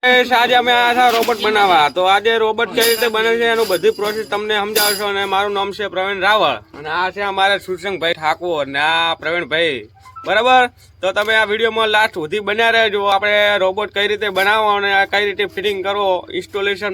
આજે અમે આયા હતા રોબોટ બનાવવા. તો આજે રોબોટ કઈ રીતે બને છે એનું બધી પ્રોસેસ તમને સમજાવશો. અને મારું નામ છે પ્રવીણ રાવળ અને આ છે અમારા સુરસંગભાઈ ઠાકોર અને આ પ્રવીણભાઈ. બરાબર, તો તમે આ વિડીયોમાં લાસ્ટ સુધી બન્યા રહેજો. આપણે રોબોટ કઈ રીતે બનાવો અને કઈ રીતે ફિટિંગ કરો, ઇન્સ્ટોલેશન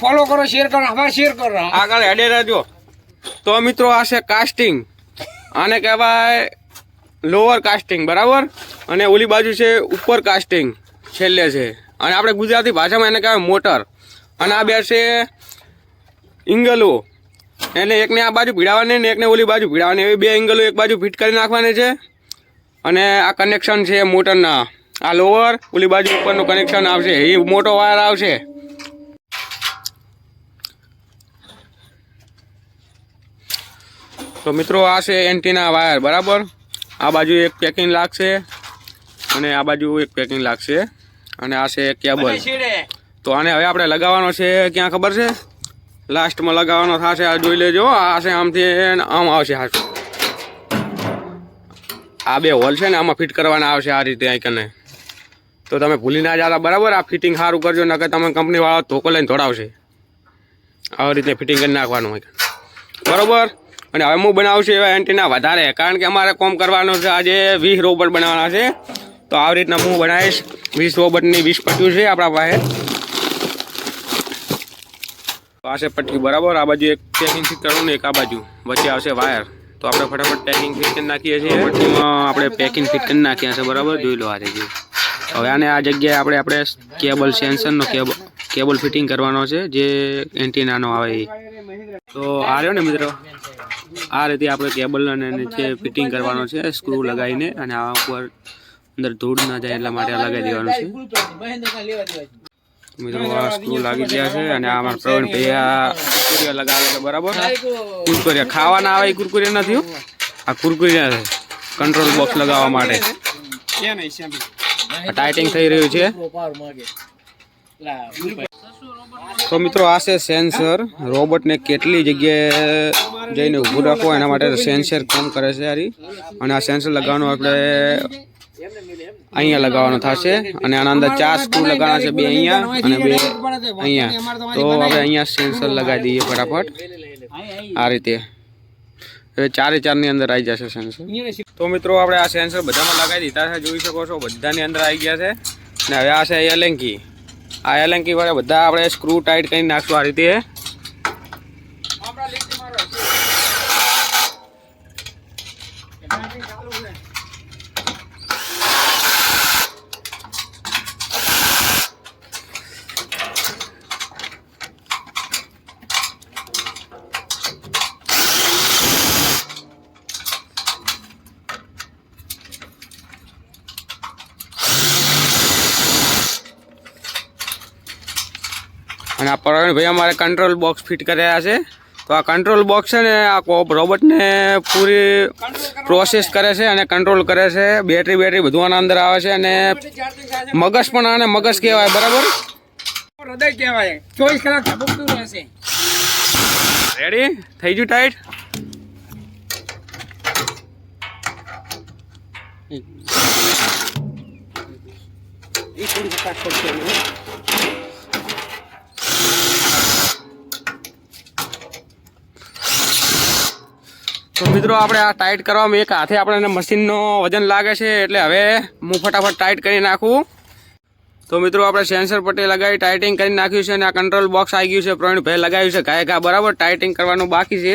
ફોલો કરો, શેર કરો, હવે શેર કરો, આગળ હેડે રહેજો. તો મિત્રો આ છે કાસ્ટિંગ, આને કહેવાય લોઅર કાસ્ટિંગ. બરાબર, અને ઓલી બાજુ છે ઉપર કાસ્ટિંગ છેલ્લે છે. અને આપણે ગુજરાતી ભાષામાં એને કહેવાય મોટર. અને આ બે છે ઇંગલો, એને એકને આ બાજુ ભીડાવાની ને એકને ઓલી બાજુ ભીડાવાની. એવી બે એંગલો એક બાજુ ફિટ કરી નાખવાની છે. અને આ કનેક્શન છે મોટરના. આ લોઅર, ઓલી બાજુ ઉપરનું કનેક્શન આવશે, એ મોટો વાયર આવશે. તો મિત્રો આ છે એન્ટીના વાયર. બરાબર, આ બાજુ એક પેકિંગ લાગશે અને આ બાજુ એક પેકિંગ લાગશે. અને આ છે કેબલ. તો આને હવે આપણે લગાવવાનો છે ક્યાં ખબર છે? લાસ્ટમાં લગાવવાનો થશે. આ જોઈ લેજો, આ છે આમથી આમ આવશે. આ બે હોલ છે ને આમાં ફિટ કરવાના આવશે આ રીતે આઈકને. તો તમે ભૂલી ના જતા. બરાબર, આ ફિટિંગ સારું કરજો, નકર તમે કંપનીવાળા ધોકો લઈને દોડાવશે. આવી રીતે ફિટિંગ કરી નાખવાનું હોય. બરાબર, અને હવે હું બનાવું છું એવા એન્ટીના વધારે, કારણ કે અમારે કોમ કરવાનું છે. આજે 20 રોબોટ બનાવવાના છે. તો આવી રીતના હું બનાવીશ 20 રોબોટની 20 પટ્ટીઓ છે આપણા પાસે. તો આ છે પટ્ટી. બરાબર, આ બાજુ એક પેકિંગ ફિટ કરવાનું, એક આ બાજુ વચ્ચે આવશે વાયર. તો આપણે ફટાફટ પેકિંગ ફિટ કરી નાખીએ છીએ. પટ્ટીમાં આપણે પેકિંગ ફિટ કરી નાખ્યા છે. બરાબર, જોઈ લો આ રીતે. હવે આને આ જગ્યાએ આપણે કેબલ સેન્સરનો કેબલ ફિટિંગ કરવાનો છે, જે એન્ટીનાનો આવે એ. તો આ રહ્યો ને મિત્રો, આ રીતે આપણે કેબલ અને નીચે ફિટિંગ કરવાનો છે સ્ક્રૂ લગાવીને. અને આ ઉપર અંદર ધૂળ ના જાય એટલા માટે લગાવી દેવાનું છે. મિત્રો આ સ્ક્રૂ લાગી ગયા છે. અને આ અમારા પ્રવીણભાઈ આ કુરકુરિયા લગાવે છે. બરાબર, કુરકુરિયા ખાવાના આવે એ કુરકુરિયા નથી, આ કુરકુરિયા છે કંટ્રોલ બોક્સ લગાવવા માટે. ટાઇટિંગ થઈ રહ્યું છે. તો મિત્રો આ છે સેન્સર. રોબોટને કેટલી જગ્યાએ જઈને ઊભું રાખવો એના માટે સેન્સર કામ કરે છે યારી. અને આ સેન્સર લગાવવાનું આપણે અહીંયા લગાવવાનું થશે. અને આના અંદર 4 સ્ક્રૂ લગાવવાના છે, 2 અહીંયા અને 2 અહીંયા. તો આપણે અહીંયા સેન્સર લગાવી દઈએ ફટાફટ આ રીતે. હવે 4 ની અંદર આવી જશે સેન્સર. તો મિત્રો આપણે આ સેન્સર બધામાં લગાવી દીધા છે, જોઈ શકો છો બધાની અંદર આવી ગયા છે. અને હવે આ છે એલેન્કી. આ એલેન્કી વાળા બધા આપણે સ્ક્રૂ ટાઈટ કરી નાખશું આ રીતે. અને આ પ્રવીણભાઈ અમારે કંટ્રોલ બોક્સ ફિટ કર્યા છે. તો આ કંટ્રોલ બોક્સ છે ને આ રોબોટને પૂરી પ્રોસેસ કરે છે અને કંટ્રોલ કરે છે. બેટરી બધું આના અંદર આવે છે. અને મગજ પણ આને મગજ કહેવાય. બરાબર, હૃદય કહેવાય. 24 કલાક ધબકતું રહેશે. રેડી થઈ ગયું ટાઈટ. તો મિત્રો આપણે આ ટાઈટ કરવામાં એક હાથે આપણે મશીનનો વજન લાગે છે, એટલે હવે હું ફટાફટ ટાઈટ કરી નાખું. તો મિત્રો આપણે સેન્સર પટ્ટી લગાવી ટાઈટિંગ કરી નાખ્યું છે. અને આ કંટ્રોલ બોક્સ આવી ગયું છે. પ્રવીણભાઈ લગાવ્યું છે ઘા. બરાબર, ટાઈટિંગ કરવાનું બાકી છે,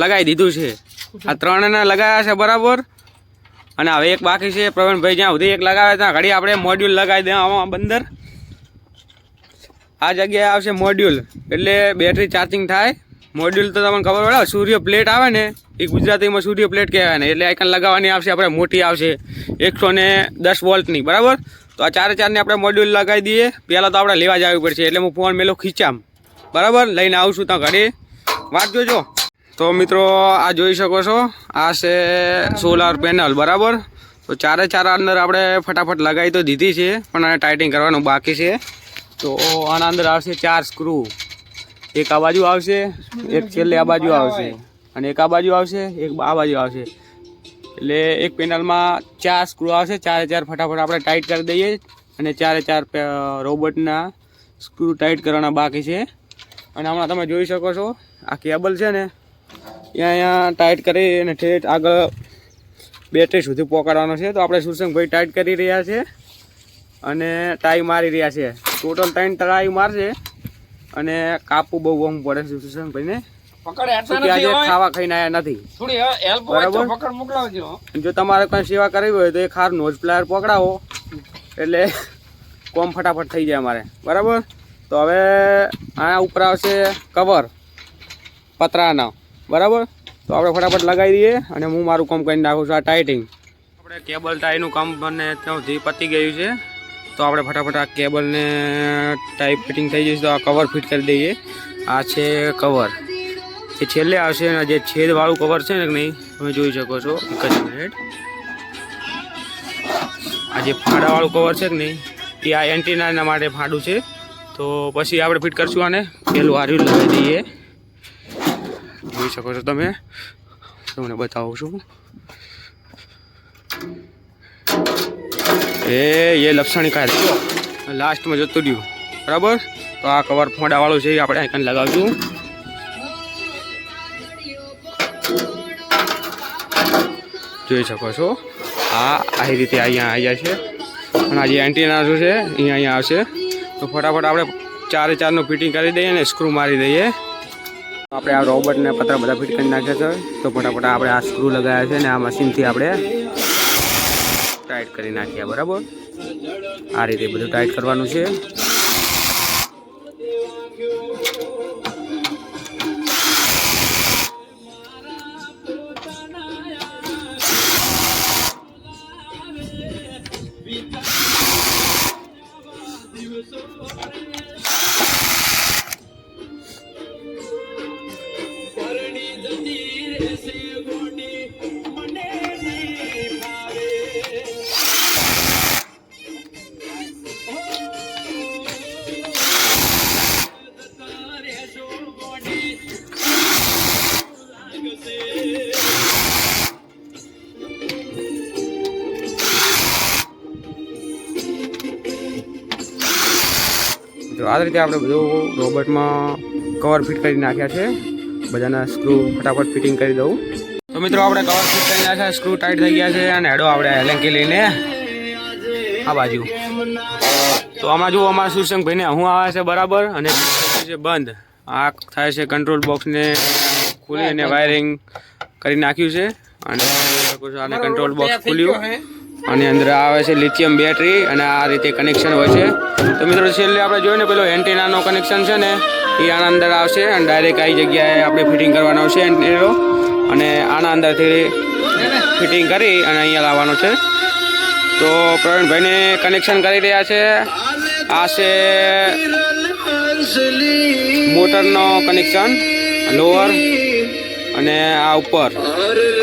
લગાવી દીધું છે. આ 3 લગાવ્યા છે. બરાબર, અને હવે એક બાકી છે. પ્રવીણભાઈ જ્યાં સુધી એક લગાવે ત્યાં ઘડી આપણે મોડ્યુલ લગાવી દેવામાં બંદર. આ જગ્યાએ આવશે મોડ્યુલ, એટલે બેટરી ચાર્જિંગ થાય. મોડ્યુલ તો તમને ખબર પડે, સૂર્ય પ્લેટ આવે ને એ ગુજરાતીમાં સૂર્ય પ્લેટ કહેવાય ને. એટલે આઈકન લગાવવાની આવશે આપણે મોટી આવશે 110 વોલ્ટની. બરાબર, તો આ 4 આપણે મોડ્યુલ લગાવી દઈએ. પહેલાં તો આપણે લેવા જવી પડશે, એટલે હું ફોન મેલો ખીચામ. બરાબર, લઈને આવશું ત્યાં ઘડી વાત જોજો. તો મિત્રો આ જોઈ શકો છો, આ છે સોલાર પેનલ. બરાબર, તો 4 અંદર આપણે ફટાફટ લગાવી તો દીધી છે, પણ આને ટાઈટિંગ કરવાનું બાકી છે. તો આના અંદર આવશે 4 સ્ક્રૂ. એક આ બાજુ આવશે, એક છેલ્લે આ બાજુ આવશે, અને એક આ બાજુ આવશે, એક આ બાજુ આવશે. એટલે એક પેનલમાં 4 સ્ક્રૂ આવશે, 4 ફટાફટ આપણે ટાઈટ કરી દઈએ અને 4 રોબોટના સ્ક્રૂ ટાઈટ કરવાના બાકી છે. અને હમણાં તમે જોઈ શકો છો આ કેબલ છે ને અહીંયા ટાઈટ કરી અને ઠેઠ આગળ બેટરી સુધી પહોંચાડવાનો છે. તો આપણે સુરસંગભાઈ ટાઈટ કરી રહ્યા છે અને ટાઈ મારી રહ્યા છે. ટોટલ 3 ટાઈ મારશે અને કાપવું બહુ વહમ પડે છે સુરસંગભાઈને. આજે ખાવા ખાઈને આવ્યા નથી. બરાબર, જો તમારે કઈ સેવા કરવી હોય તો એક હાર નોઝ પ્લાયર પકડાવો એટલે કોમ ફટાફટ થઈ જાય અમારે. બરાબર, તો હવે આ ઉપર આવશે કવર પતરાના. બરાબર, તો આપણે ફટાફટ લગાવી દઈએ અને હું મારું કામ કરી નાખું છું. આ ટાઈટિંગ આપણે કેબલ ટાઈનું કામ મને ત્યાંથી પતી ગયું છે. તો આપણે ફટાફટ આ કેબલને ટાઈ ફિટિંગ થઈ જશે. તો આ કવર ફિટ કરી દઈએ. આ છે કવર, એ છેલ્લે આવશે. અને જે છેદવાળું કવર છે ને નહીં, તમે જોઈ શકો છો. એક જ મિનિટ, આ જે ફાડાવાળું કવર છે કે નહીં, એ આ એન્ટીના માટે ફાડું છે. તો પછી આપણે ફિટ કરશું આને. પેલું હાર્યું લગાવી દઈએ. જોઈ શકો છો તમે, તમને બતાવું છું. એ લપસણી કાર લાસ્ટમાં જતું રહ્યું. બરાબર, તો આ કવર ફોડાવાળું છે એ આપણે અહીં લગાવશું. જોઈ શકો છો આ રીતે અહીંયા આવી જાય છે. અને આ જે એન્ટીના શું છે અહીંયા આવશે. તો ફટાફટ આપણે 4 ફિટિંગ કરી દઈએ અને સ્ક્રૂ મારી દઈએ. આપણે આ રોબોટને પતરા બધા ફિટ કરી નાખ્યા છે. તો ફટાફટ આપણે આ સ્ક્રૂ લગાવ્યા છે અને આ મશીનથી આપણે ટાઈટ કરી નાખ્યા. બરાબર, આ રીતે બધું ટાઈટ કરવાનું છે. તો આ રીતે આપણે બધું રોબોટમાં કવર ફિટ કરી નાખ્યા છે. બધાના સ્ક્રૂ ફટાફટ ફિટિંગ કરી દઉં. તો મિત્રો આપણે કવર ફિટ કરી નાખ્યા, સ્ક્રૂ ટાઈટ થઈ ગયા છે. અને હેડો આપણે હેલેન્કી લઈને આ બાજુ. તો આમાં જુઓ, અમારા સુરસંગભાઈને હું આવે છે બરાબર અને છે બંધ. આ થાય છે કંટ્રોલ બોક્સને ખોલી અને વાયરિંગ કરી નાખ્યું છે. અને કંટ્રોલ બોક્સ ખોલ્યું અને અંદર આવે છે લિથિયમ બેટરી અને આ રીતે કનેક્શન હોય છે. તો મિત્રો છેલ્લે આપણે જોયું ને પેલો એન્ટીનાનો કનેક્શન છે ને, એ આના અંદર આવશે અને ડાયરેક્ટ આ જગ્યાએ આપણે ફિટિંગ કરવાનો છે એન્ટીનો. અને આના અંદરથી ફિટિંગ કરી અને અહીંયા લાવવાનો છે. તો પ્રવીણભાઈને કનેક્શન કરી રહ્યા છે. આ છે મોટરનો કનેક્શન લોઅર અને આ ઉપર,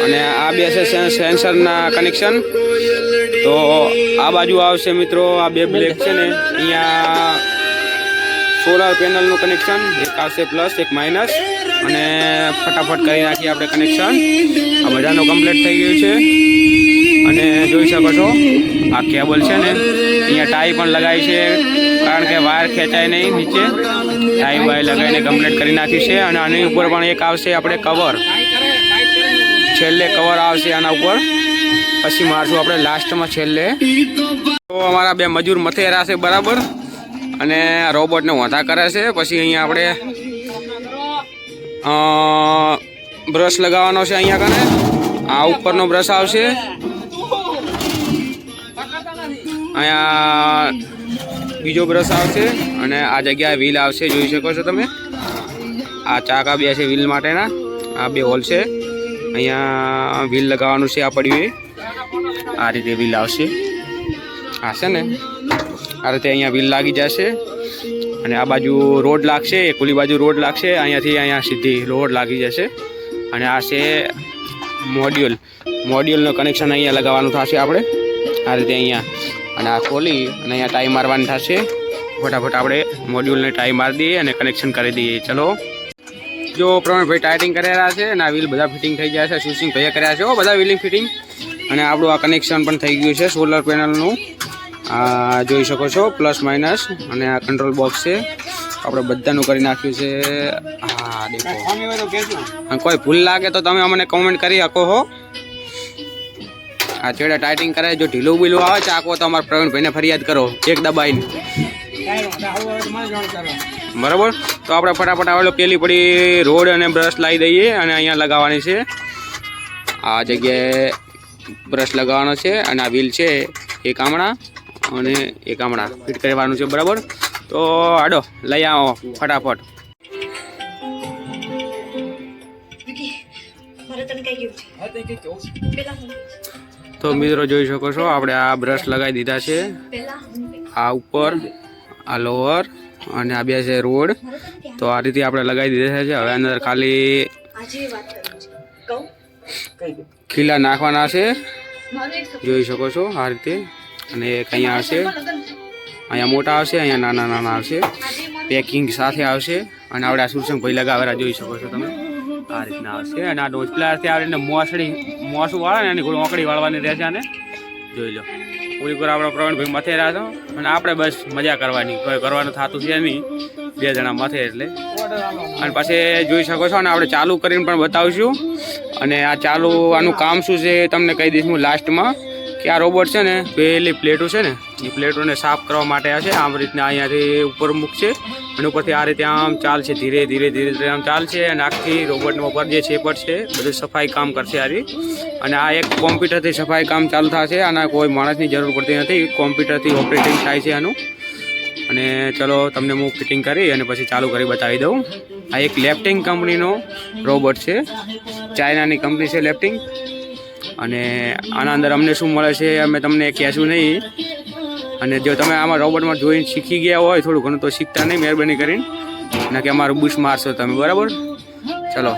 અને આ બે છે સેન્સરના કનેક્શન. તો આ બાજુ આવશે મિત્રો આ બે બ્લેક છે ને, અહીંયા સોલાર પેનલનું કનેક્શન. એક આવશે પ્લસ, એક માઇનસ. અને ફટાફટ કરી નાખીએ આપણે કનેક્શન. આ બધાનું કમ્પ્લીટ થઈ ગયું છે. અને જોઈ શકો છો આ કેબલ છે ને, અહીંયા ટાઈ પણ લગાવી છે, કારણ કે વાયર ખેંચાય નહીં નીચે. ટાઈ વાયર લગાવીને કમ્પ્લીટ કરી નાખ્યું છે. અને આની ઉપર પણ એક આવશે આપણે કવર, છેલ્લે કવર આવશે આના ઉપર. પછી મારશું આપણે લાસ્ટમાં છેલ્લે. તો અમારા બે મજૂર મથેરા છે બરાબર, અને રોબોટને વાંધા કરે છે. પછી અહીંયા આપણે બ્રશ લગાવવાનો છે. અહીંયા કને આ ઉપરનો બ્રશ આવશે. અહીંયા બીજો બ્રશ આવશે અને આ જગ્યાએ વ્હીલ આવશે. જોઈ શકો છો તમે, આ ચાકા બે છે વ્હીલ માટેના. આ બે હોલ છે, અહીંયા વ્હીલ લગાવવાનું છે. આ પડ્યું આ રીતે વ્હીલ આવશે. આ છે ને આ રીતે અહીંયા વ્હીલ લાગી જશે. અને આ બાજુ રોડ લાગશે, એક ઓલી બાજુ રોડ લાગશે. અહીંયાથી અહીંયા સીધી રોડ લાગી જશે. અને આ છે મોડ્યુલનું કનેક્શન અહીંયા લગાવવાનું થશે આપણે આ રીતે અહીંયા. અને આ ખોલી અને અહીંયા ટાઈ મારવાની થશે. ફટાફટ આપણે મોડ્યુલને ટાઈ મારી દઈએ અને કનેક્શન કરી દઈએ. ચલો, જો પ્રવીણભાઈ ટાઇટિંગ કરેલા છે અને આ વ્હીલ બધા ફિટિંગ થઈ ગયા છે. સ્વિચિંગ ભાઈએ કર્યા છે બધા વ્હીલિંગ ફિટિંગ. અને આપણું આ કનેક્શન પણ થઈ ગયું છે સોલર પેનલનું. આ જોઈ શકો છો પ્લસ માઇનસ. અને આ કંટ્રોલ બોક્સ છે આપણે બધાનું કરી નાખ્યું છે. હા દેખો, કોઈ ભૂલ લાગે તો તમે અમને કોમેન્ટ કરી શકો છો. આ છેડે ટાઇટિંગ કરે, જો ઢીલું બીલું આવે ચાકો તો અમારા પ્રવીણભાઈને ફરિયાદ કરો એક દબાઈને. બરાબર, તો આપણે ફટાફટ આવેલો પેલી પડી રોડ અને બ્રશ લાવી દઈએ અને અહીંયા લગાવવાની છે. આ જગ્યાએ બ્રશ લગાવવાનો છે અને આ વ્હીલ છે એક આમણા અને એક આમણા ફિટ કરવાનું છે. બરાબર, તો હાડો લઈ આવો ફટાફટ. તો મિત્રો જોઈ શકો છો આપણે આ બ્રશ લગાવી દીધા છે. આ ઉપર, આ લોઅર અને આ બે છે રોડ. તો આ રીતે આપણે લગાવી દીધા છે. હવે અંદર ખાલી ખીલા નાખવાના છે, જોઈ શકો છો આ રીતે. અને એક અહીંયા આવશે, અહીંયા મોટા આવશે, અહીંયા નાના નાના આવશે, પેકિંગ સાથે આવશે. અને આપણે આ સુરસંગ ભાઈ લગાવેલા જોઈ શકો છો તમે, આ રીતના આવશે. અને આ ડોચપ્લાથી આ રીતે મોસું વાળે ને એની ઓકડી વાળવાની રહેશે. આને જોઈ લો, પૂરી પૂરા આપણા પ્રવીણભાઈ મથે રહ્યા છો અને આપણે બસ મજા કરવાની, કોઈ કરવાનું થતું છે નહીં, બે જણા મથે એટલે. અને પછી જોઈ શકો છો અને આપણે ચાલુ કરીને પણ બતાવીશું. અને આ ચાલુ આનું કામ શું છે એ તમને કહી દઈશ હું લાસ્ટમાં. કે આ રોબોટ છે ને પેલી પ્લેટો છે ને એ પ્લેટોને સાફ કરવા માટે હશે. આમ રીતના અહીંયાથી ઉપર મૂકશે અને ઉપરથી આ રીતે આમ ચાલશે, ધીરે ધીરે ધીરે ધીરે આમ ચાલશે. અને આખી રોબોટનો ઉપર જે છેપટ છે બધું સફાઈ કામ કરશે આ રીતે. અને આ એક કોમ્પ્યુટરથી સફાઈ કામ ચાલુ થશે. આના કોઈ માણસની જરૂર પડતી નથી, કોમ્પ્યુટરથી ઓપરેટિંગ થાય છે આનું. અને ચલો તમને હું ફિટિંગ કરી અને પછી ચાલુ કરી બતાવી દઉં. આ એક લેફ્ટિંગ કંપનીનો રોબોટ છે, ચાઇનાની કંપની છે લેફ્ટિંગ. અને આના અંદર અમને શું મળે છે અમે તમને કહેશું નહીં. અને જો તમે આમાં રોબોટમાં જોઈને શીખી ગયા હોય થોડું ઘણું તો શીખતા નહીં મહેરબાની કરીને, ના કે અમારું બુશ મારશો તમે. બરાબર, ચલો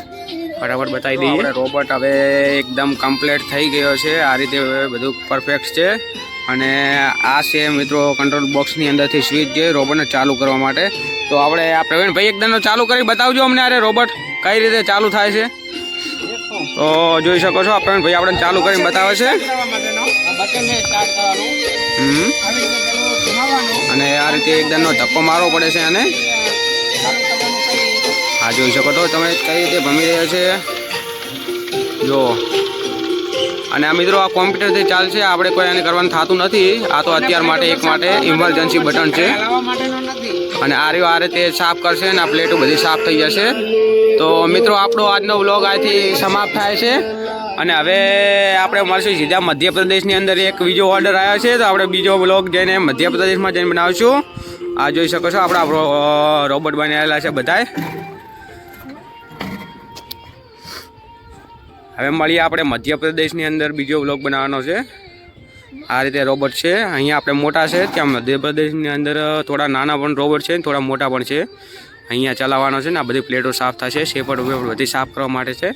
ફટાફટ બતાવી દઈએ. રોબોટ હવે એકદમ કમ્પ્લીટ થઈ ગયો છે. આ રીતે બધું પરફેક્ટ છે. અને આ છે મિત્રો કંટ્રોલ બોક્સની અંદરથી સ્વિચ છે રોબોટને ચાલુ કરવા માટે. તો આપણે આ પ્રવીણભાઈ એકદમ ચાલુ કરી બતાવજો અમને. અરે રોબોટ કઈ રીતે ચાલુ થાય છે તો જોઈ શકો છો. પ્રવીણભાઈ આપણે ચાલુ કરીને બતાવે છે. અને આ રીતે એકદમનો ધક્કો મારવો પડે છે અને હા જોઈ શકો છો તમે કઈ રીતે ભમી રહ્યા છે જો. અને આ મિત્રો આ કોમ્પ્યુટરથી ચાલશે, આપણે કોઈ એને કરવાનું થતું નથી. આ તો અત્યાર માટે એક માટે ઇમરજન્સી બટન છે. અને આ રહ્યો આ રીતે સાફ કરશે અને આ પ્લેટો બધી સાફ થઈ જશે. તો મિત્રો આપણો આજનો વ્લોગ અહીંથી સમાપ્ત થાય છે. અને હવે આપણે મળશું સીધા મધ્યપ્રદેશની અંદર. એક બીજો ઓર્ડર આવ્યો છે તો આપણે બીજો વ્લોગ જઈને મધ્યપ્રદેશમાં જઈને બનાવીશું. આ જોઈ શકો છો આપણા રોબોટ બનાવેલા છે બધાય. હવે મળીએ આપણે મધ્યપ્રદેશની અંદર બીજો વ્લોગ બનાવવાનો છે. આ રીતે રોબોટ છે, અહીંયા આપણે મોટા છે, ત્યાં મધ્યપ્રદેશની અંદર થોડા નાના પણ રોબોટ છે, થોડા મોટા પણ છે. અહીંયા ચલાવવાનો છે ને આ બધી પ્લેટો સાફ થશે, શેપડ બધી સાફ કરવા માટે છે.